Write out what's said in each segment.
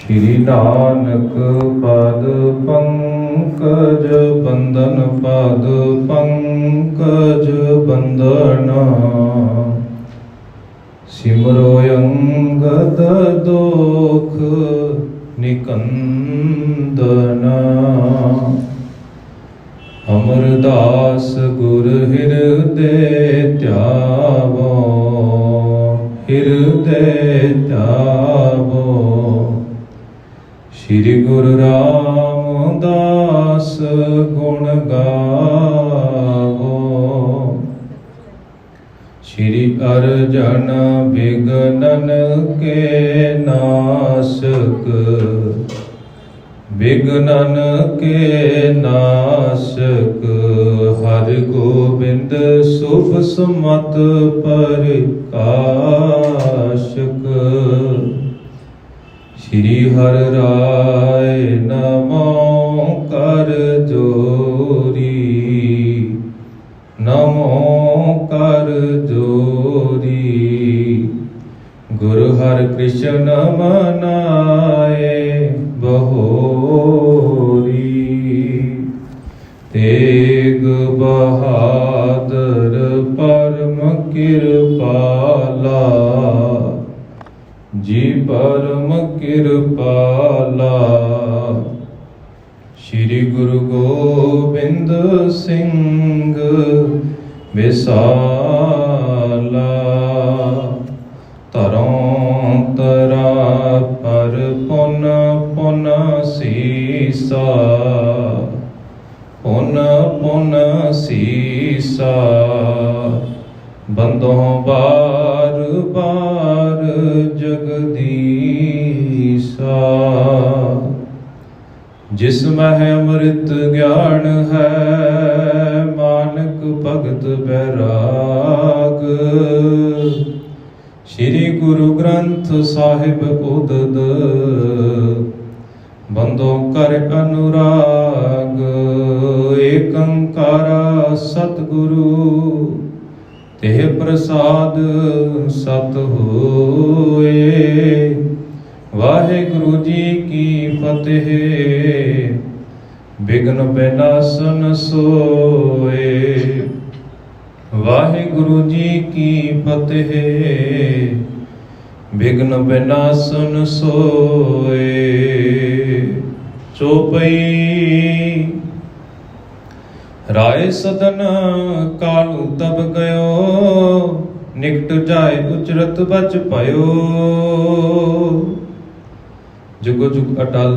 श्री नानक पद पंकज बंदन पद पंकज बंदना सिमरो अंगद दोख निकंदना अमरदास गुर हृदय त्यावो हृदय त्यावो श्री गुरु रामदास गुण गावो श्री अर्जन विघ्नन के नाशक विघ्नन के नाशक हरि गोविंद शुभ सुमत प्रकाशक श्री हर राय नमो कर जोरी नमो कर जोरी गुरु हर कृष्ण मनाए बहोरी तेग बहादुर परम कृपाला जी परम कृपाला श्री गुरु गोबिंद सिंह विसाला तरों तरा पर पुन पुन सीसा पुन पुन सीसा बंदों बार बार जगदीसा जिसमें अमृत ज्ञान है मानक भगत बैराग श्री गुरु ग्रंथ साहिब उदद बंदों कर अनुराग एक अंकारा सतगुरु तेह प्रसाद सत होए वाहिगुरु जी की फतेह विघ्न विनाशन सोए वाहिगुरु जी की फतेह विघ्न विनाशन सोए चौपई राय सदन कालू तब गयो निकट जाए उचरत बच पयो जुगो जुग अटल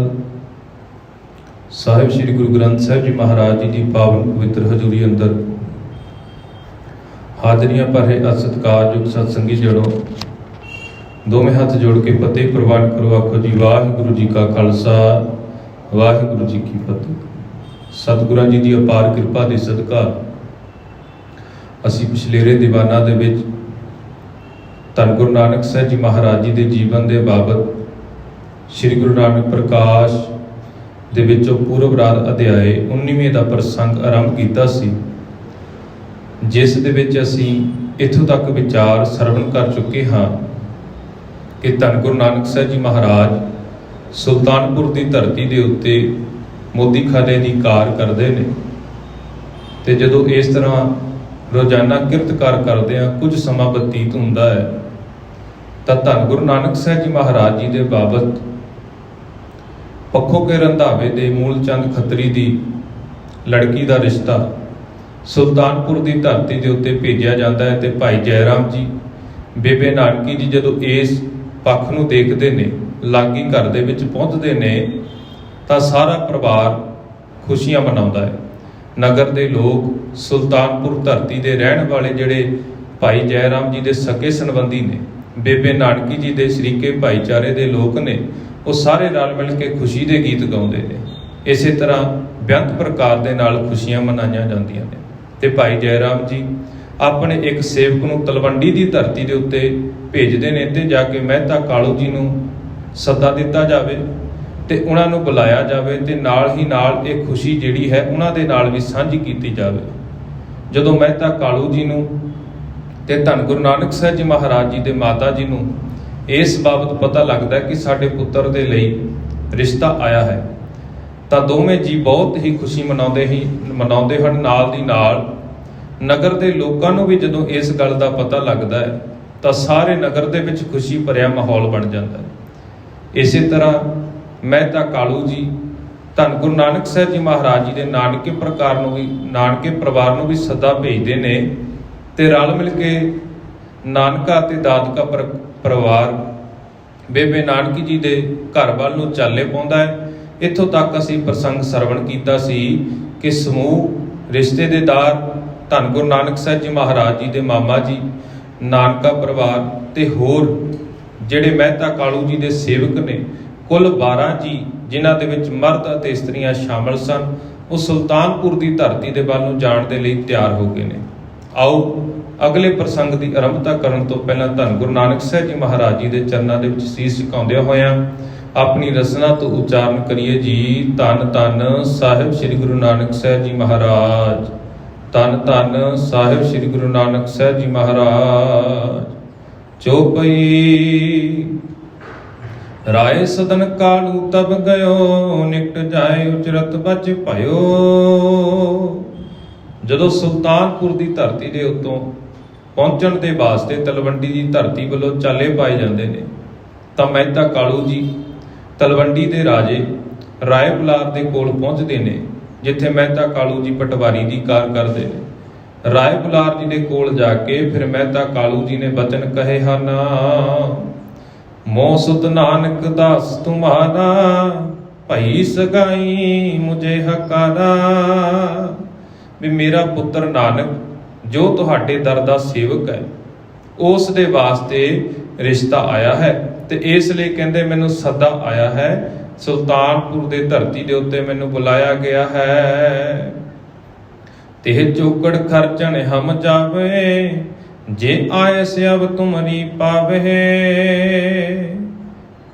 साहिब श्री गुरु ग्रंथ साहिब जी महाराज जी की पावन पवित्र हजूरी अंदर हाजरियां भरे सत्कारयोग सत्संगी जड़ो दोवें हाथ जोड़ के फतेह प्रवान करो आखो जी वाहिगुरु जी का खालसा वाहिगुरु जी की फतेह। सतगुਰਾਂ जी की अपार कृपा के सदका असी पिछलेरे दीवाना दे विच धन गुरु नानक साहिब जी महाराज जी के जीवन के बाबत श्री गुरु नानक प्रकाश दे विचों पूर्व रात अध्याय 19वें का प्रसंग आरंभ किया सी जिस दे विच असी इत्थों तक विचार सरवण कर चुके हाँ कि धन गुरु नानक साहिब जी महाराज सुल्तानपुर की धरती के उत्ते मोदी खाने की कार करते हैं तो जदों इस तरह रोजाना किरतकार करते हैं कुछ समा बतीत होंदा है तो धन गुरु नानक साहिब जी महाराज जी के बाबत पखों के रंधावे दे मूलचंद खत्री की लड़की का रिश्ता सुल्तानपुर की धरती के उत्ते भेजा जाता है तो भाई जयराम जी बेबे नानकी जी जदों इस पक्ष नूं देखते हैं लागी घर दे विच पहुँचते हैं तो सारा परिवार खुशियां मनाउंदा है। नगर के लोग सुल्तानपुर धरती के रहने वाले जिहड़े भाई जयराम जी के सगे संबंधी ने बेबे नानकी जी के शरीके भाईचारे के लोग ने वो सारे रल मिल के खुशी के गीत गाउंदे ने। इस तरह बेअंत प्रकार के नाल खुशियां मनाईयां जांदियां ने ते भाई जयराम जी अपने एक सेवक नूं तलवंडी की धरती के उत्ते भेजते हैं ते जाके मेहता कालू जी नूं सदा दिता जाए तो उन्होंने बुलाया जाए तो नाल ही नाल एक खुशी जिहड़ी है उन्होंने नाल भी सांझी की जाए। जदों मेहता कालू जी नूं ते धन गुरु नानक साहिब जी महाराज जी दे माता जी नूं ਇਸ ਬਾਬਤ ਪਤਾ ਲੱਗਦਾ ਕਿ ਸਾਡੇ ਪੁੱਤਰ ਦੇ ਲਈ ਰਿਸ਼ਤਾ ਆਇਆ ਹੈ। ਤਾਂ ਦੋਵੇਂ ਜੀ ਬਹੁਤ ਹੀ ਖੁਸ਼ੀ ਮਨਾਉਂਦੇ ਹਨ। ਨਾਲ ਦੀ ਨਾਲ ਨਗਰ ਦੇ ਲੋਕਾਂ ਨੂੰ ਵੀ ਜਦੋਂ ਇਸ ਗੱਲ ਦਾ ਪਤਾ ਲੱਗਦਾ ਹੈ ਤਾਂ ਸਾਰੇ ਨਗਰ ਦੇ ਵਿੱਚ ਖੁਸ਼ੀ ਭਰਿਆ ਮਾਹੌਲ ਬਣ ਜਾਂਦਾ ਹੈ। ਇਸੇ ਤਰ੍ਹਾਂ ਮਹਿਤਾ ਕਾਲੂ ਜੀ ਧੰਨ ਗੁਰੂ ਨਾਨਕ ਸਾਹਿਬ ਜੀ ਮਹਾਰਾਜ ਜੀ ਦੇ ਨਾਨਕੇ ਪਰਿਵਾਰ ਨੂੰ ਵੀ ਸੱਦਾ ਭੇਜਦੇ ਨੇ ਤੇ ਰਲ ਮਿਲ ਕੇ ਨਾਨਕਾ ਅਤੇ ਦਾਦਕਾ ਪਰਿਵਾਰ ਬੇਬੇ ਨਾਨਕੀ ਜੀ ਦੇ ਘਰ ਵੱਲ ਨੂੰ ਚਾਲੇ ਪਾਉਂਦਾ ਹੈ। ਇੱਥੋਂ ਤੱਕ ਅਸੀਂ ਪ੍ਰਸੰਗ ਸਰਵਣ ਕੀਤਾ ਸੀ ਕਿ ਸਮੂਹ ਰਿਸ਼ਤੇਦਾਰ ਧੰਨ ਗੁਰੂ ਨਾਨਕ ਸਾਹਿਬ ਜੀ ਮਹਾਰਾਜ ਜੀ ਦੇ ਮਾਮਾ ਜੀ, ਨਾਨਕਾ ਪਰਿਵਾਰ ਤੇ ਹੋਰ ਜਿਹੜੇ ਮਹਿਤਾ ਕਾਲੂ ਜੀ ਦੇ ਸੇਵਕ ਨੇ, ਕੁੱਲ 12 ਜੀ ਜਿਨ੍ਹਾਂ ਦੇ ਵਿੱਚ ਮਰਦ ਅਤੇ ਇਸਤਰੀਆਂ ਸ਼ਾਮਲ ਸਨ, ਉਹ ਸੁਲਤਾਨਪੁਰ ਦੀ ਧਰਤੀ ਦੇ ਵੱਲ ਨੂੰ ਜਾਣ ਦੇ ਲਈ ਤਿਆਰ ਹੋ ਗਏ ਨੇ। ਆਓ ਅਗਲੇ ਪ੍ਰਸੰਗ ਦੀ ਆਰੰਭਤਾ ਕਰਨ ਤੋਂ ਪਹਿਲਾਂ ਧੰਨ ਗੁਰੂ ਨਾਨਕ ਸਾਹਿਬ ਜੀ ਮਹਾਰਾਜ ਜੀ ਦੇ ਚਰਨਾਂ ਦੇ ਵਿੱਚ ਸੀਸ ਝੁਕਾਉਂਦਿਆਂ ਹੋਇਆਂ ਆਪਣੀ ਰਸਨਾ ਤੋਂ ਉਚਾਰਨ ਕਰੀਏ ਜੀ। ਧੰਨ ਧੰਨ ਸਾਹਿਬ ਸ੍ਰੀ ਗੁਰੂ ਨਾਨਕ ਸਾਹਿਬ ਜੀ ਮਹਾਰਾਜ, ਧੰਨ ਧੰਨ ਸਾਹਿਬ ਸ੍ਰੀ ਗੁਰੂ ਨਾਨਕ ਸਾਹਿਬ ਜੀ ਮਹਾਰਾਜ। ਚੌਪਈ ਰਾਏ ਸਦਨ ਕਾਲੂ ਤਬ ਗਇਓ, ਨਿਕਟ ਜਾਏ ਉਚਰਤ ਬਚ ਭਇਓ। ਜਦੋਂ ਸੁਲਤਾਨਪੁਰ ਦੀ ਧਰਤੀ ਦੇ ਉੱਤੋਂ ਪਹੁੰਚਣ ਦੇ ਵਾਸਤੇ ਤਲਵੰਡੀ ਦੀ ਧਰਤੀ ਵੱਲੋਂ ਚਾਲੇ ਪਾਏ ਜਾਂਦੇ ਨੇ ਤਾਂ ਮਹਿਤਾ ਕਾਲੂ ਜੀ ਤਲਵੰਡੀ ਦੇ ਰਾਜੇ ਰਾਏ ਬੁਲਾਰ ਦੇ ਕੋਲ ਪਹੁੰਚਦੇ ਨੇ, ਜਿੱਥੇ ਮਹਿਤਾ ਕਾਲੂ ਜੀ ਪਟਵਾਰੀ ਦੀ ਕਾਰ ਕਰਦੇ ਨੇ। ਰਾਏ ਬੁਲਾਰ ਜੀ ਦੇ ਕੋਲ ਜਾ ਕੇ ਫਿਰ ਮਹਿਤਾ ਕਾਲੂ ਜੀ ਨੇ ਬਚਨ ਕਹੇ ਹਨ, ਮੋਹ ਸੁਤ ਨਾਨਕ ਦਾਸ ਤੁਮਾਰਾ, ਭਈ ਸਗਾਈ ਮੁਝੇ ਹਕਾਰਾ। ਵੀ ਮੇਰਾ ਪੁੱਤਰ ਨਾਨਕ ਜੋ ਤੁਹਾਡੇ ਦਰ ਦਾ ਸੇਵਕ ਹੈ, ਉਸ ਦੇ ਵਾਸਤੇ ਰਿਸ਼ਤਾ ਆਇਆ ਹੈ ਤੇ ਇਸ ਲਈ ਕਹਿੰਦੇ ਮੈਨੂੰ ਸੱਦਾ ਆਇਆ ਹੈ, ਸੁਲਤਾਨਪੁਰ ਦੇ ਧਰਤੀ ਦੇ ਉੱਤੇ ਮੈਨੂੰ ਬੁਲਾਇਆ ਗਿਆ ਹੈ। ਤੇ ਚੌਕੜ ਖਰਚਣ ਹਮ ਜਾਵੇ, ਜੇ ਆਏ ਸਿਆਵ ਤੁਮਰੀ ਪਾਵੇ।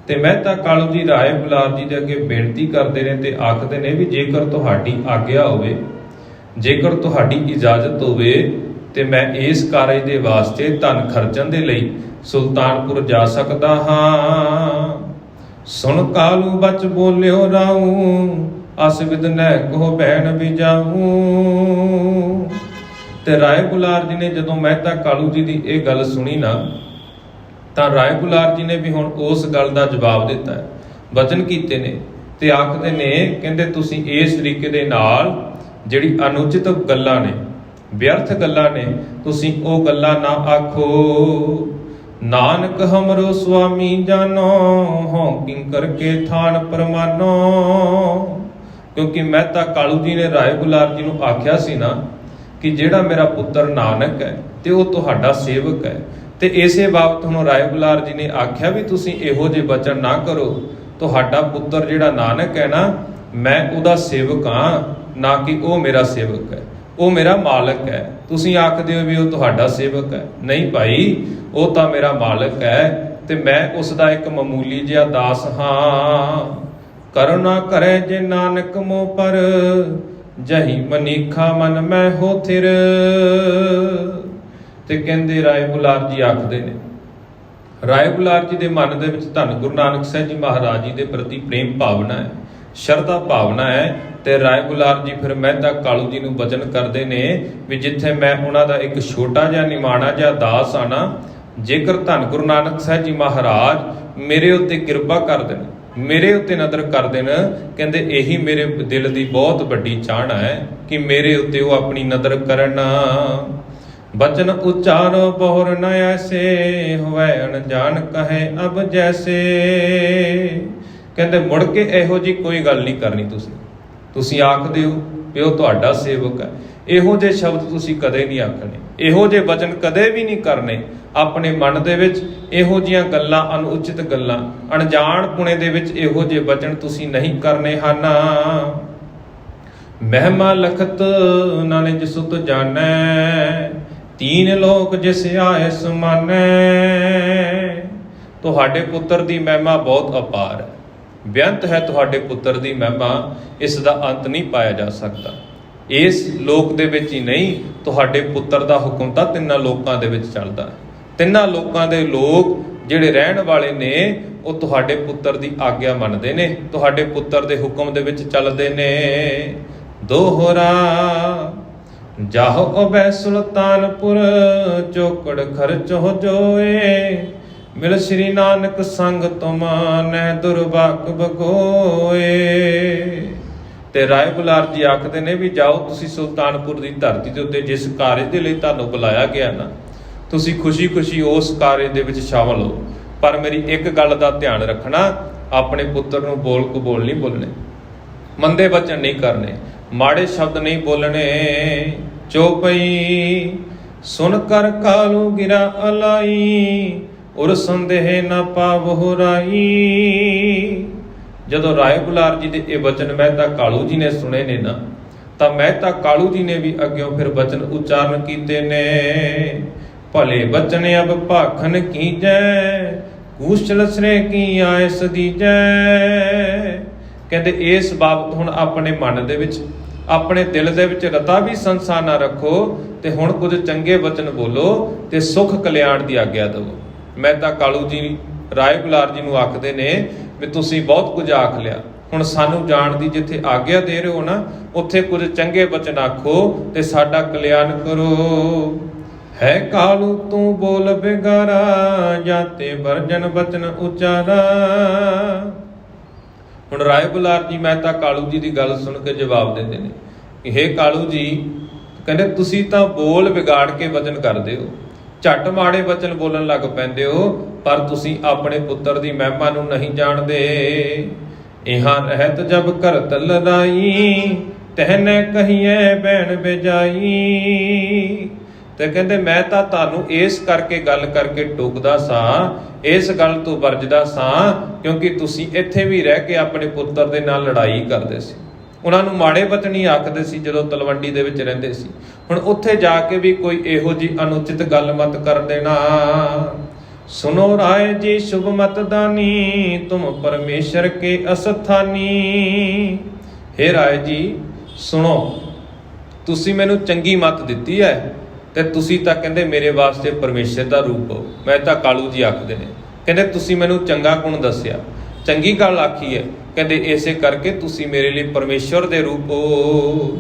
ਤੇ ਮਹਿਤਾ ਕਾਲੂ ਜੀ ਰਾਏ ਬੁਲਾਰ ਜੀ ਦੇ ਅੱਗੇ ਬੇਨਤੀ ਕਰਦੇ ਨੇ ਤੇ ਆਖਦੇ ਨੇ ਵੀ ਜੇਕਰ ਤੁਹਾਡੀ ਆਗਿਆ ਹੋਵੇ, ਜੇਕਰ ਤੁਹਾਡੀ ਇਜਾਜ਼ਤ ਹੋਵੇ ਤੇ ਮੈਂ ਇਸ ਕਾਰਜ ਦੇ ਵਾਸਤੇ ਧਨ ਖਰਚਣ ਦੇ ਲਈ ਸੁਲਤਾਨਪੁਰ ਜਾ ਸਕਦਾ ਹਾਂ। ਸੁਣ ਕਾਲੂ ਬਚ ਬੋਲਿਓ ਰਾਊ, ਅਸ ਵਿਦਨੈ ਕੋ ਬੈਣ ਵੀ ਜਾਊ। ਤੇ ਰਾਏ ਬੁਲਾਰ ਜੀ ਨੇ ਜਦੋਂ ਮਹਿਤਾ ਕਾਲੂ ਜੀ ਦੀ ਇਹ ਗੱਲ ਸੁਣੀ ਨਾ ਤਾਂ ਰਾਏ ਬੁਲਾਰ ਜੀ ਨੇ ਵੀ ਹੁਣ ਉਸ ਗੱਲ ਦਾ ਜਵਾਬ ਦਿੱਤਾ ਹੈ, ਵਚਨ ਕੀਤੇ ਨੇ ਤੇ ਆਖਦੇ ਨੇ, ਕਹਿੰਦੇ ਤੁਸੀਂ ਇਸ ਤਰੀਕੇ ਦੇ ਨਾਲ ਜਿਹੜੀ ਅਨੁਚਿਤ ਗੱਲਾਂ ਨੇ, ਵਿਅਰਥ ਗੱਲਾਂ ਨੇ, ਤੁਸੀਂ ਉਹ ਗੱਲਾਂ ਨਾ ਆਖੋ। ਨਾਨਕ ਹਮਰੋ ਸੁਆਮੀ ਜਾਨੋ, ਹਉ ਕਿੰਕਰ ਕੇ ਥਾਨ ਪਰਮਾਨੋ। ਕਿਉਂਕਿ ਮਹਿਤਾ ਕਾਲੂ ਜੀ ਨੇ ਰਾਏ ਬੁਲਾਰ ਜੀ ਨੂੰ ਆਖਿਆ ਸੀ ਨਾ ਕਿ ਜਿਹੜਾ ਮੇਰਾ ਪੁੱਤਰ ਨਾਨਕ ਹੈ ਤੇ ਉਹ ਤੁਹਾਡਾ ਸੇਵਕ ਹੈ, ਤੇ ਇਸੇ ਬਾਬਤ ਹੁਣ ਰਾਏ ਬੁਲਾਰ ਜੀ ਨੇ ਆਖਿਆ ਵੀ ਤੁਸੀਂ ਇਹੋ ਜਿਹੇ ਬਚਨ ਨਾ ਕਰੋ। ਤੁਹਾਡਾ ਪੁੱਤਰ ਜਿਹੜਾ ਨਾਨਕ ਹੈ ਨਾ, ਮੈਂ ਉਹਦਾ ਸੇਵਕ ਹਾਂ, ਨਾ ਕਿ ਉਹ ਮੇਰਾ ਸੇਵਕ ਹੈ, ਉਹ ਮੇਰਾ ਮਾਲਕ ਹੈ। ਤੁਸੀਂ ਆਖਦੇ ਹੋ ਵੀ ਉਹ ਤੁਹਾਡਾ ਸੇਵਕ ਹੈ, ਨਹੀਂ ਭਾਈ, ਉਹ ਤਾਂ ਮੇਰਾ ਮਾਲਕ ਹੈ ਤੇ ਮੈਂ ਉਸ ਦਾ ਇੱਕ ਮਾਮੂਲੀ ਜਿਹਾ ਦਾਸ ਹਾਂ। ਕਰੁਣਾ ਕਰੇ ਜੇ ਨਾਨਕ ਮੋਹ ਪਰ, ਜਹੀ ਮਨੀਖਾ ਮਨ ਮੈਂ ਹੋ ਥਿਰ। ਤੇ ਕਹਿੰਦੇ ਰਾਏ ਬੁਲਾਰ ਜੀ ਆਖਦੇ ਨੇ, ਰਾਏ ਬੁਲਾਰ ਜੀ ਦੇ ਮਨ ਦੇ ਵਿੱਚ ਧੰਨ ਗੁਰੂ ਨਾਨਕ ਸਾਹਿਬ ਜੀ ਮਹਾਰਾਜ ਜੀ ਦੇ ਪ੍ਰਤੀ ਪ੍ਰੇਮ ਭਾਵਨਾ ਹੈ, ਸ਼ਰਧਾ ਭਾਵਨਾ ਹੈ। ਤੇ ਰਾਏ ਬੁਲਾਰ ਜੀ ਫਿਰ ਮਹਿਤਾ ਕਾਲੂ ਜੀ ਨੂੰ ਬਚਨ ਕਰਦੇ ਨੇ ਵੀ ਜਿੱਥੇ ਮੈਂ ਉਹਨਾਂ ਦਾ ਇੱਕ ਛੋਟਾ ਜਿਹਾ ਨਿਮਾਣਾ ਜਿਹਾ ਦਾਸ ਆਣਾ, ਜੇਕਰ ਧੰਨ ਗੁਰੂ ਨਾਨਕ ਸਾਹਿਬ ਜੀ ਮਹਾਰਾਜ ਮੇਰੇ ਉੱਤੇ ਕਿਰਪਾ ਕਰ ਦੇਣ, ਮੇਰੇ ਉੱਤੇ ਨਜ਼ਰ ਕਰ ਦੇਣ, ਕਹਿੰਦੇ ਇਹੀ ਮੇਰੇ ਦਿਲ ਦੀ ਬਹੁਤ ਵੱਡੀ ਚਾਹਨਾ ਹੈ ਕਿ ਮੇਰੇ ਉੱਤੇ ਉਹ ਆਪਣੀ ਨਜ਼ਰ ਕਰਨ। ਬਚਨ ਉਚਾਰੋ ਬਹੁਰ ਨ ਐਸੇ, ਹੋਵੇ ਅਣਜਾਣ ਕਹੇ ਅਬ ਜੈਸੇ। ਕਹਿੰਦੇ ਮੁੜ ਕੇ ਇਹੋ ਜੀ ਕੋਈ ਗੱਲ ਨਹੀਂ ਕਰਨੀ। ਤੁਸੀਂ ਆਖਦੇ ਹੋ ਵੀ ਉਹ ਤੁਹਾਡਾ ਸੇਵਕ ਹੈ, ਇਹੋ ਜਿਹੇ ਸ਼ਬਦ ਤੁਸੀਂ ਕਦੇ ਨਹੀਂ ਆਖਣੇ, ਇਹੋ ਜਿਹੇ ਵਚਨ ਕਦੇ ਵੀ ਨਹੀਂ ਕਰਨੇ। ਆਪਣੇ ਮਨ ਦੇ ਵਿੱਚ ਇਹੋ ਜਿਹੀਆਂ ਗੱਲਾਂ, ਅਨੁਚਿਤ ਗੱਲਾਂ, ਅਣਜਾਣ ਪੁਣੇ ਦੇ ਵਿੱਚ ਇਹੋ ਜਿਹੇ ਵਚਨ ਤੁਸੀਂ ਨਹੀਂ ਕਰਨੇ ਹਨ। ਮਹਿਮਾ ਲਖਤ ਨਾਨਕ ਸੁਤ ਜਾਣੈ, ਤੀਨ ਲੋਕ ਜਿਸ ਆਏ ਸਮਾਨੈ। ਤੁਹਾਡੇ ਪੁੱਤਰ ਦੀ ਮਹਿਮਾ ਬਹੁਤ ਅਪਾਰ ਹੈ, ਬੇਅੰਤ ਹੈ ਤੁਹਾਡੇ ਪੁੱਤਰ ਦੀ ਮਹਿਮਾ, ਇਸ ਦਾ ਅੰਤ ਨਹੀਂ ਪਾਇਆ ਜਾ ਸਕਦਾ। ਇਸ ਲੋਕ ਦੇ ਵਿੱਚ ਹੀ ਨਹੀਂ, ਤੁਹਾਡੇ ਪੁੱਤਰ ਦਾ ਹੁਕਮ ਤਾਂ ਤਿੰਨਾਂ ਲੋਕਾਂ ਦੇ ਵਿੱਚ ਚੱਲਦਾ ਹੈ। ਤਿੰਨਾਂ ਲੋਕਾਂ ਦੇ ਲੋਕ ਜਿਹੜੇ ਰਹਿਣ ਵਾਲੇ ਨੇ ਉਹ ਤੁਹਾਡੇ ਪੁੱਤਰ ਦੀ ਆਗਿਆ ਮੰਨਦੇ ਨੇ, ਤੁਹਾਡੇ ਪੁੱਤਰ ਦੇ ਹੁਕਮ ਦੇ ਵਿੱਚ ਚੱਲਦੇ ਨੇ। ਦੋਹਰਾ ਜਾਹੋ ਅਬੈ ਸੁਲਤਾਨਪੁਰ ਚੋਕੜ ਖਰਚੋ ਜੋਏ, ਮਿਲ ਸ਼੍ਰੀ ਨਾਨਕ ਸੰਗ ਤੁਮ ਨਹਿ ਦੁਰਭਾਗ ਬਗੋਏ। ਤੇ ਰਾਏ ਬੁਲਾਰ ਜੀ ਆਖਦੇ ਨੇ ਵੀ ਜਾਓ ਤੁਸੀਂ ਸੁਲਤਾਨਪੁਰ ਦੀ ਧਰਤੀ ਦੇ ਉੱਤੇ ਜਿਸ ਕਾਰਜ ਦੇ ਲਈ ਤੁਹਾਨੂੰ ਬੁਲਾਇਆ ਗਿਆ ਨਾ, ਤੁਸੀਂ ਖੁਸ਼ੀ-ਖੁਸ਼ੀ ਉਸ ਕਾਰਜ ਦੇ ਵਿੱਚ ਸ਼ਾਮਲ ਹੋ। ਪਰ ਮੇਰੀ ਇੱਕ ਗੱਲ ਦਾ ਧਿਆਨ ਰੱਖਣਾ, ਆਪਣੇ ਪੁੱਤਰ ਨੂੰ ਬੋਲ ਕਬੋਲ ਨਹੀਂ ਬੋਲਣੇ, ਮੰਦੇ ਬਚਨ ਨਹੀਂ ਕਰਨੇ, ਮਾੜੇ ਸ਼ਬਦ ਨਹੀਂ ਬੋਲਣੇ। ਚੌਪਈ ਸੁਨ ਕਰ ਕਾਲੂ ਗਿਰਾ ਅਲਾਈ, ਉਰ ਸੰਦੇਹ ਨਾ ਪਾਵਹੁ ਰਾਈ। ਜਦੋਂ ਰਾਏ ਬੁਲਾਰ ਜੀ ਦੇ ਇਹ ਬਚਨ ਮਹਿਤਾ ਕਾਲੂ ਜੀ ਨੇ ਸੁਣੇ ਨੇ ਨਾ, ਤਾਂ ਮਹਿਤਾ ਕਾਲੂ ਜੀ ਨੇ ਵੀ ਅੱਗਿਓਂ ਫਿਰ ਬਚਨ ਉਚਾਰਨ ਕੀਤੇ ਨੇ। ਭਲੇ ਬਚਨ ਅਬ ਭਾਖਨ ਕੀਜੈ, ਕੂਸ਼ਲ ਸ੍ਰੇ ਕੀ ਆਇਸ ਦੀਜੈ। ਕਹਿੰਦੇ ਇਸ ਬਾਬਤ ਹੁਣ ਆਪਣੇ ਮਨ ਦੇ ਵਿੱਚ, ਆਪਣੇ ਦਿਲ ਦੇ ਵਿੱਚ ਰਤਾ ਵੀ ਸੰਸਾ ਨਾ ਰੱਖੋ, ਤੇ ਹੁਣ ਕੁਝ ਚੰਗੇ ਬਚਨ ਬੋਲੋ ਤੇ ਸੁਖ ਕਲਿਆਣ ਦੀ ਆਗਿਆ ਦੇਵੋ। ਮਹਿਤਾ ਕਾਲੂ ਜੀ ਰਾਏ ਬੁਲਾਰ ਜੀ ਨੂੰ ਆਖਦੇ ਨੇ ਵੀ ਤੁਸੀਂ ਬਹੁਤ ਕੁਝ ਆਖ ਲਿਆ, ਹੁਣ ਸਾਨੂੰ ਜਾਣ ਦੀ ਜਿੱਥੇ ਆਗਿਆ ਦੇ ਰਹੇ ਹੋ ਨਾ, ਉੱਥੇ ਕੁਝ ਚੰਗੇ ਬਚਨ ਆਖੋ ਤੇ ਸਾਡਾ ਕਲਿਆਣ ਕਰੋ। ਹੈ ਕਾਲੂ ਤੂੰ ਬੋਲ ਬਿਗਾਰਾ, ਜਾਤੇ ਵਰਜਨ ਬਚਨ ਉਚਾਰਾ। ਹੁਣ ਰਾਏ ਬੁਲਾਰ ਜੀ ਮਹਿਤਾ ਕਾਲੂ ਜੀ ਦੀ ਗੱਲ ਸੁਣ ਕੇ ਜਵਾਬ ਦਿੰਦੇ ਨੇ ਕਿ ਹੇ ਕਾਲੂ ਜੀ, ਕਹਿੰਦੇ ਤੁਸੀਂ ਤਾਂ ਬੋਲ ਵਿਗਾੜ ਕੇ ਵਚਨ ਕਰਦੇ ਹੋ, ਝੱਟ ਮਾੜੇ ਵਚਨ ਬੋਲਣ ਲੱਗ ਪੈਂਦੇ ਹੋ, ਪਰ ਤੁਸੀਂ ਆਪਣੇ ਪੁੱਤਰ ਦੀ ਮਹਿਮਾ ਨੂੰ ਨਹੀਂ ਜਾਣਦੇ। ਇਹਾਂ ਰਹਿਤ ਜਬ ਕਰਤ ਲੜਾਈ, ਤਹਿਨੇ ਕਹੀਏ ਬੈਣ ਬਜਾਈ। ਤੇ ਕਹਿੰਦੇ ਮੈਂ ਤਾਂ ਤੁਹਾਨੂੰ ਇਸ ਕਰਕੇ ਗੱਲ ਕਰਕੇ ਟੋਕਦਾ ਸਾਂ, ਇਸ ਗੱਲ ਤੋਂ ਵਰਜਦਾ ਸਾਂ, ਕਿਉਂਕਿ ਤੁਸੀਂ ਇੱਥੇ ਵੀ ਰਹਿ ਕੇ ਆਪਣੇ ਪੁੱਤਰ ਦੇ ਨਾਲ ਲੜਾਈ ਕਰਦੇ ਸੀ, ਉਹਨਾਂ ਨੂੰ ਮਾੜੇ ਬਚਨ ਹੀ ਆਖਦੇ ਸੀ ਜਦੋਂ ਤਲਵੰਡੀ ਦੇ ਵਿੱਚ ਰਹਿੰਦੇ ਸੀ। ਹੁਣ ਉੱਥੇ ਜਾ ਕੇ ਵੀ ਕੋਈ ਇਹੋ ਜਿਹੀ ਅਨੁਚਿਤ ਗੱਲ ਮਤ ਕਰ ਦੇਣਾ। ਸੁਨੋ ਰਾਏ ਜੀ ਸ਼ੁਭ ਮਤ ਦਾਨੀ, ਤੁਮ ਪਰਮੇਸ਼ਰ ਕੇ ਅਸਥਾਨੀ। ਹੇ ਰਾਏ ਜੀ ਸੁਣੋ, ਤੁਸੀਂ ਮੈਨੂੰ ਚੰਗੀ ਮਤ ਦਿੱਤੀ ਹੈ ਤੇ ਤੁਸੀਂ ਤਾਂ ਕਹਿੰਦੇ ਮੇਰੇ ਵਾਸਤੇ ਪਰਮੇਸ਼ਰ ਦਾ ਰੂਪ ਹੋ। ਮਹਿਤਾ ਕਾਲੂ ਜੀ ਆਖਦੇ ਨੇ, ਕਹਿੰਦੇ ਤੁਸੀਂ ਮੈਨੂੰ ਚੰਗਾ ਗੁਣ ਦੱਸਿਆ, ਚੰਗੀ ਗੱਲ ਆਖੀ ਹੈ, ਕਹਿੰਦੇ ਇਸੇ ਕਰਕੇ ਤੁਸੀਂ ਮੇਰੇ ਲਈ ਪਰਮੇਸ਼ਵਰ ਦੇ ਰੂਪ ਹੋ।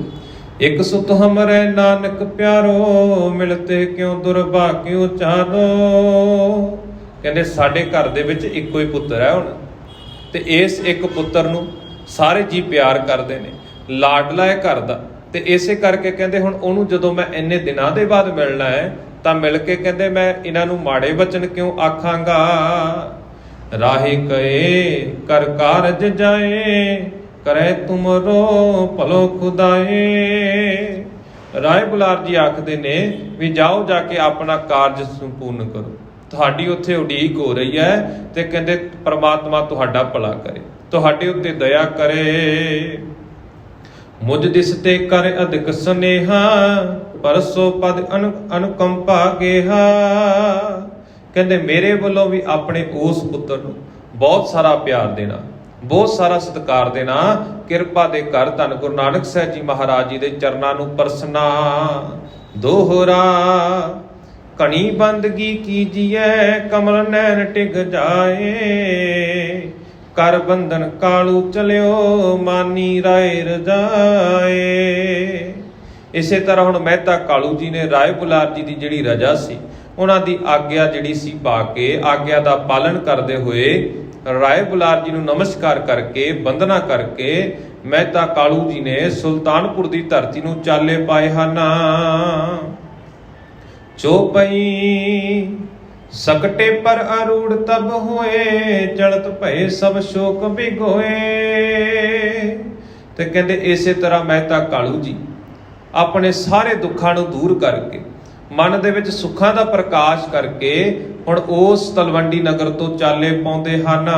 ਇੱਕ ਸੁਤ ਹਮਰੇ ਨਾਨਕ ਪਿਆਰੋ, ਮਿਲਤੇ ਕਿਉਂ ਦੁਰਭਾਗਿ ਉਚਾਰੋ। ਕਹਿੰਦੇ ਸਾਡੇ ਘਰ ਦੇ ਵਿੱਚ ਇੱਕੋ ਹੀ ਪੁੱਤਰ ਹੈ ਹੁਣ, ਤੇ ਇਸ ਇੱਕ ਪੁੱਤਰ ਨੂੰ ਸਾਰੇ ਜੀ ਪਿਆਰ ਕਰਦੇ ਨੇ, ਲਾਡਲਾ ਹੈ ਘਰ ਦਾ, ਤੇ ਇਸੇ ਕਰਕੇ ਕਹਿੰਦੇ ਹੁਣ ਉਹਨੂੰ ਜਦੋਂ ਮੈਂ ਇੰਨੇ ਦਿਨਾਂ ਦੇ ਬਾਅਦ ਮਿਲਣਾ ਹੈ ਤਾਂ ਮਿਲ ਕੇ ਕਹਿੰਦੇ ਮੈਂ ਇਹਨਾਂ ਨੂੰ ਮਾੜੇ ਵਚਨ ਕਿਉਂ ਆਖਾਂਗਾ। ਰਾਹੇ ਕਏ ਕਰ ਕਾਰਜ ਜਾਏ, ਕਰੇ ਤੁਮਰੋ ਭਲੋ ਖੁਦਾਏ। ਰਾਏ ਬੁਲਾਰ ਜੀ ਆਖਦੇ ਨੇ ਵੀ ਜਾਓ ਜਾ ਕੇ ਆਪਣਾ ਕਾਰਜ ਸੰਪੂਰਨ ਕਰੋ, ਤੁਹਾਡੀ ਉੱਥੇ ਉਡੀਕ ਹੋ ਰਹੀ ਹੈ, ਤੇ ਕਹਿੰਦੇ ਪ੍ਰਮਾਤਮਾ ਤੁਹਾਡਾ ਭਲਾ ਕਰੇ, ਤੁਹਾਡੇ ਉੱਤੇ ਦਇਆ ਕਰੇ। ਮੁਝ ਦਿਸ ਤੇ ਕਰ ਅਧਿਕ ਸਨੇਹਾ, ਪਰਸੋ ਪਦ ਅਨੁਕੰਪਾ ਗੇਹਾ। ਕਹਿੰਦੇ ਮੇਰੇ ਵੱਲੋਂ ਵੀ ਆਪਣੇ ਉਸ ਪੁੱਤਰ ਨੂੰ ਬਹੁਤ ਸਾਰਾ ਪਿਆਰ ਦੇਣਾ, ਬਹੁਤ ਸਾਰਾ ਸਤਿਕਾਰ ਦੇਣਾ। ਕਿਰਪਾ ਦੇ ਕਰ ਧੰਨ ਗੁਰੂ ਨਾਨਕ ਸਾਹਿਬ ਜੀ ਮਹਾਰਾਜ ਜੀ ਦੇ ਚਰਨਾਂ ਨੂੰ ਪਰਸਨਾ। ਦੋਹਰਾ ਕਣੀ ਬੰਦਗੀ ਕੀਜੀਐ, ਕਮਲ ਨੈਣ ਟਿਕ ਜਾਏ। ਕਰ ਬੰਧਨ ਕਾਲੂ ਚਲਿਓ, ਮਾਨੀ ਰਾਏ ਰਜਾਏ। ਇਸੇ ਤਰ੍ਹਾਂ ਹੁਣ ਮਹਿਤਾ ਕਾਲੂ ਜੀ ਨੇ ਰਾਏ ਬੁਲਾਰ ਜੀ ਦੀ ਜਿਹੜੀ ਰਜਾ ਸੀ, ਉਹਨਾਂ ਦੀ ਆਗਿਆ ਜਿਹੜੀ ਸੀ ਪਾ ਕੇ, ਆਗਿਆ ਦਾ ਪਾਲਣ ਕਰਦੇ ਹੋਏ ਰਾਏ ਬੁਲਾਰ ਜੀ ਨੂੰ ਨਮਸਕਾਰ ਕਰਕੇ, ਬੰਦਨਾ ਕਰਕੇ ਮਹਿਤਾ ਕਾਲੂ ਜੀ ਨੇ ਸੁਲਤਾਨਪੁਰ ਦੀ ਧਰਤੀ ਨੂੰ ਚਾਲੇ ਪਾਏ ਹਨ। ਚੌਪਈ ਸਕਟੇ ਪਰ ਅਰੂੜ ਤਬ ਹੋਏ, ਚਲਤ ਭਏ ਸਭ ਸ਼ੋਕ ਬਿਗੋਏ। ਤੇ ਕਹਿੰਦੇ ਇਸੇ ਤਰ੍ਹਾਂ ਮਹਿਤਾ ਕਾਲੂ ਜੀ ਆਪਣੇ ਸਾਰੇ ਦੁੱਖਾਂ ਨੂੰ ਦੂਰ ਕਰਕੇ, ਮਨ ਦੇ ਵਿੱਚ ਸੁੱਖਾਂ ਦਾ ਪ੍ਰਕਾਸ਼ ਕਰਕੇ ਹੁਣ ਉਸ ਤਲਵੰਡੀ ਨਗਰ ਤੋਂ ਚਾਲੇ ਪਾਉਂਦੇ ਹਨ।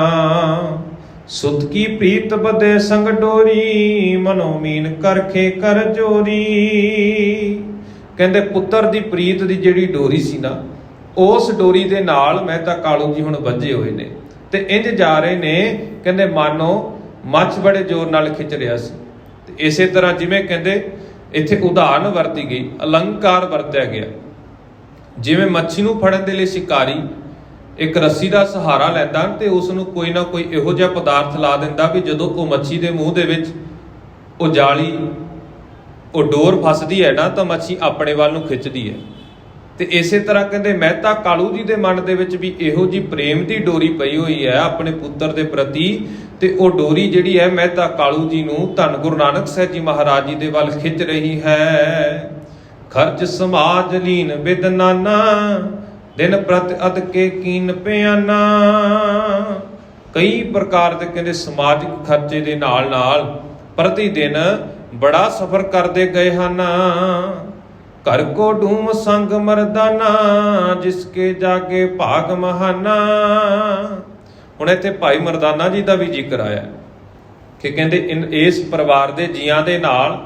ਸੁਤ ਕੀ ਪ੍ਰੀਤ ਬਦੇ ਸੰਗ ਡੋਰੀ, ਮਨੋ ਮੀਨ ਕਰਖੇ ਕਰ ਜੋਰੀ। ਕਹਿੰਦੇ ਪੁੱਤਰ ਦੀ ਪ੍ਰੀਤ ਦੀ ਜਿਹੜੀ ਡੋਰੀ ਸੀ ਨਾ, ਉਸ ਡੋਰੀ ਦੇ ਨਾਲ ਮਹਿਤਾ ਕਾਲੂ ਜੀ ਹੁਣ ਵੱਜੇ ਹੋਏ ਨੇ, ਤੇ ਇੰਜ ਜਾ ਰਹੇ ਨੇ ਕਹਿੰਦੇ ਮਾਨੋ ਮੱਛ ਬੜੇ ਜ਼ੋਰ ਨਾਲ ਖਿੱਚ ਰਿਹਾ ਸੀ। ਤੇ ਇਸੇ ਤਰ੍ਹਾਂ ਜਿਵੇਂ ਕਹਿੰਦੇ ਇੱਥੇ ਉਦਾਹਰਨ ਵਰਤੀ ਗਈ, ਅਲੰਕਾਰ ਵਰਤਿਆ ਗਿਆ। ਜਿਵੇਂ ਮੱਛੀ ਨੂੰ ਫੜਨ ਦੇ ਲਈ ਸ਼ਿਕਾਰੀ ਇੱਕ ਰੱਸੀ ਦਾ ਸਹਾਰਾ ਲੈਂਦਾ ਤੇ ਉਸ ਨੂੰ ਕੋਈ ਨਾ ਕੋਈ ਇਹੋ ਜਿਹਾ ਪਦਾਰਥ ਲਾ ਦਿੰਦਾ ਵੀ ਜਦੋਂ ਉਹ ਮੱਛੀ ਦੇ ਮੂੰਹ ਦੇ ਵਿੱਚ ਉਹ ਜਾਲੀ ਉਹ ਡੋਰ ਫਸਦੀ ਹੈ ਨਾ ਤਾਂ ਮੱਛੀ ਆਪਣੇ ਵੱਲ ਨੂੰ ਖਿੱਚਦੀ ਹੈ। ਤੇ ਇਸੇ ਤਰ੍ਹਾਂ ਕਹਿੰਦੇ ਮਹਿਤਾ ਕਾਲੂ ਜੀ ਦੇ ਮਨ ਦੇ ਵਿੱਚ ਵੀ ਇਹੋ ਜਿਹੀ ਪ੍ਰੇਮ ਦੀ ਡੋਰੀ ਪਈ ਹੋਈ ਹੈ ਆਪਣੇ ਪੁੱਤਰ ਦੇ ਪ੍ਰਤੀ, ਤੇ ਉਹ ਡੋਰੀ ਜਿਹੜੀ ਹੈ ਮਹਿਤਾ ਕਾਲੂ ਜੀ ਨੂੰ ਧੰਨ ਗੁਰੂ ਨਾਨਕ ਸਾਹਿਬ ਜੀ ਮਹਾਰਾਜ ਜੀ ਦੇ ਵੱਲ ਖਿੱਚ ਰਹੀ ਹੈ। ਖਰਚ ਸਮਾਜ ਲੀਨ ਬਿਦ ਨਾਨਾ, ਦਿਨ ਪ੍ਰਤ ਅਦ ਕੇ ਕੀਨ ਪਿਆਨਾ। ਕਈ ਪ੍ਰਕਾਰ ਦੇ ਕਹਿੰਦੇ ਸਮਾਜਿਕ ਖਰਚੇ ਦੇ ਨਾਲ ਨਾਲ ਪ੍ਰਤੀ ਦਿਨ ਬੜਾ ਸਫ਼ਰ ਕਰਦੇ ਗਏ ਹਨ। ਘਰ ਕੋ ਡੂਮ ਸੰਗ ਮਰਦਾਨਾ, ਜਿਸਕੇ ਜਾਗੇ ਭਾਗ ਮਹਾਨਾ। ਹੁਣ ਇੱਥੇ ਭਾਈ ਮਰਦਾਨਾ ਜੀ ਦਾ ਵੀ ਜ਼ਿਕਰ ਆਇਆ ਕਿ ਕਹਿੰਦੇ ਇਸ ਪਰਿਵਾਰ ਦੇ ਜੀਆਂ ਦੇ ਨਾਲ